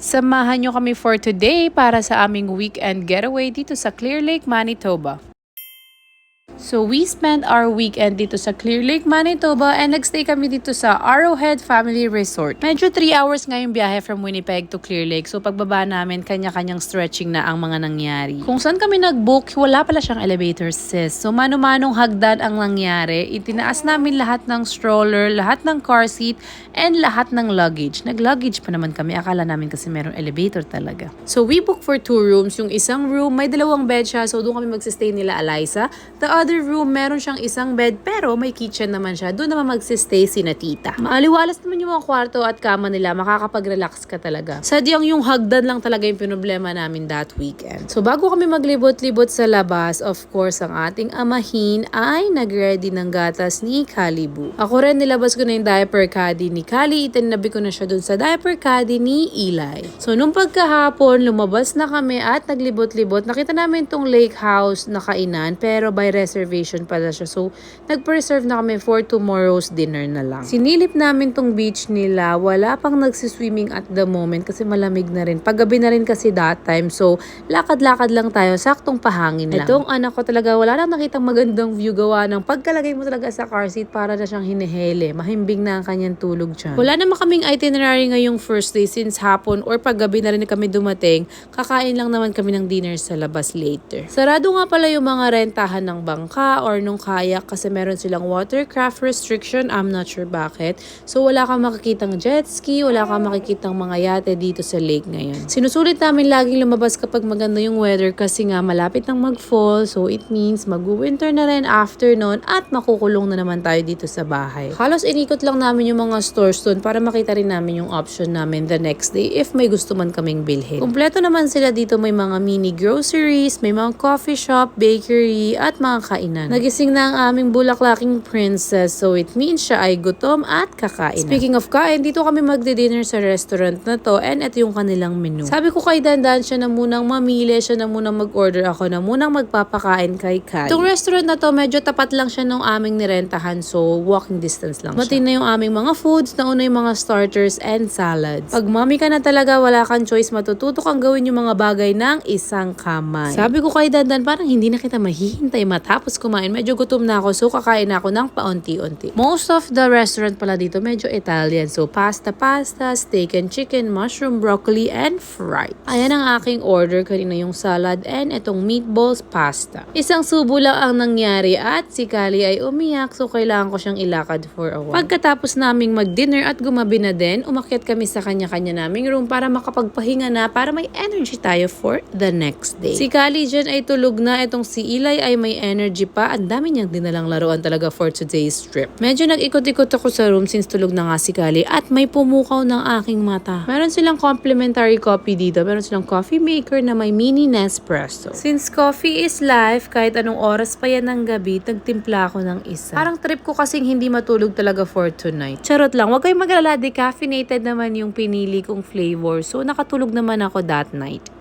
Samahan nyo kami for today para sa aming weekend getaway dito sa Clear Lake, Manitoba. So we spent our weekend dito sa Clear Lake, Manitoba and nagstay kami dito sa Arrowhead Family Resort. Medyo 3 hours nga yung biyahe from Winnipeg to Clear Lake. So pagbaba namin, kanya-kanyang stretching na ang mga nangyari. Kung saan kami nag-book, wala pala siyang elevator sis. So mano-manong hagdan ang nangyari. Itinaas namin lahat ng stroller, lahat ng car seat, and lahat ng luggage. Nag-luggage pa naman kami. Akala namin kasi merong elevator talaga. So we booked for 2 rooms. Yung isang room, may 2 bed siya. So doon kami magsistay nila Eliza. The other room, meron siyang isang bed pero may kitchen naman siya. Doon naman magsistay si na tita. Maaliwalas naman yung mga kwarto at kama nila. Makakapag-relax ka talaga. Sadyang yung hagdan lang talaga yung problema namin that weekend. So bago kami maglibot-libot sa labas, of course, ang ating amahin ay nag-ready ng gatas ni Kalibu. Ako rin nilabas ko na yung diaper caddy ni Kali. Itinabi ko na siya dun sa diaper caddy ni Eli. So nung pagkahapon, lumabas na kami at naglibot-libot. Nakita namin tong lake house na kainan pero by reservation pala siya. So, nag-preserve na kami for tomorrow's dinner na lang. Sinilip namin tong beach nila. Wala pang nagsiswimming at the moment kasi malamig na rin. Paggabi na rin kasi that time. So, lakad-lakad lang tayo. Saktong pahangin lang. Itong anak ko talaga, wala lang nakitang magandang view gawa ng pagkalagay mo talaga sa car seat para na siyang hinihele. Mahimbing na ang kanyang tulog dyan. Wala naman kaming itinerary ngayong first day since hapon or paggabi na rin kami dumating. Kakain lang naman kami ng dinner sa labas later. Sarado nga pala yung mga rentahan ng bangka or nung kayak kasi meron silang watercraft restriction. I'm not sure bakit. So wala kang makikitang jet ski, wala kang makikitang mga yate dito sa lake ngayon. Sinusulit namin laging lumabas kapag maganda yung weather kasi nga malapit nang mag-fall. So it means mag-winter na rin after nun at makukulong na naman tayo dito sa bahay. Halos inikot lang namin yung mga stores doon para makita rin namin yung option namin the next day if may gusto man kaming bilhin. Kumpleto naman sila dito, may mga mini groceries, may mga coffee shop, bakery at mga kainan. Nagising na ang aming bulaklaking princess, so it means siya ay gutom at kakain. Speaking of kain, dito kami magdi-dinner sa restaurant na to and ito yung kanilang menu. Sabi ko kay Dandan, siya na munang mamili, siya na munang mag-order, ako na munang magpapakain kay Kai. Itong restaurant na to, medyo tapat lang siya nung aming nirentahan, so walking distance lang siya. Matin na yung aming mga foods, nauna yung mga starters and salads. Pag mommy ka na talaga, wala kang choice, matututo kang gawin yung mga bagay ng isang kamay. Sabi ko kay Dandan, parang hindi na kita mahihintay matapos kumain. Medyo gutom na ako, so kakain ako ng paunti-unti. Most of the restaurant pala dito medyo Italian. So pasta, steak and chicken, mushroom, broccoli, and fried. Ayan ang aking order. Kanina yung salad and itong meatballs pasta. Isang subo lang ang nangyari at si Kali ay umiyak, so kailangan ko siyang ilakad for a while. Pagkatapos naming mag-dinner at gumabi na din, umakyat kami sa kanya-kanya naming room para makapagpahinga na, para may energy tayo for the next day. Si Kali dyan ay tulog na, itong si Eli ay may energy pa. Ang dami niyang dinalang laruan talaga for today's trip. Medyo nag-ikot-ikot ako sa room since tulog na nga si Kali at may pumukaw ng aking mata. Meron silang complimentary coffee dito. Meron silang coffee maker na may mini Nespresso. Since coffee is life, kahit anong oras pa yan ng gabi, nagtimpla ako ng isa. Parang trip ko kasing hindi matulog talaga for tonight. Charot lang, huwag kayong mag-alala, decaffeinated naman yung pinili kong flavor. So nakatulog naman ako that night.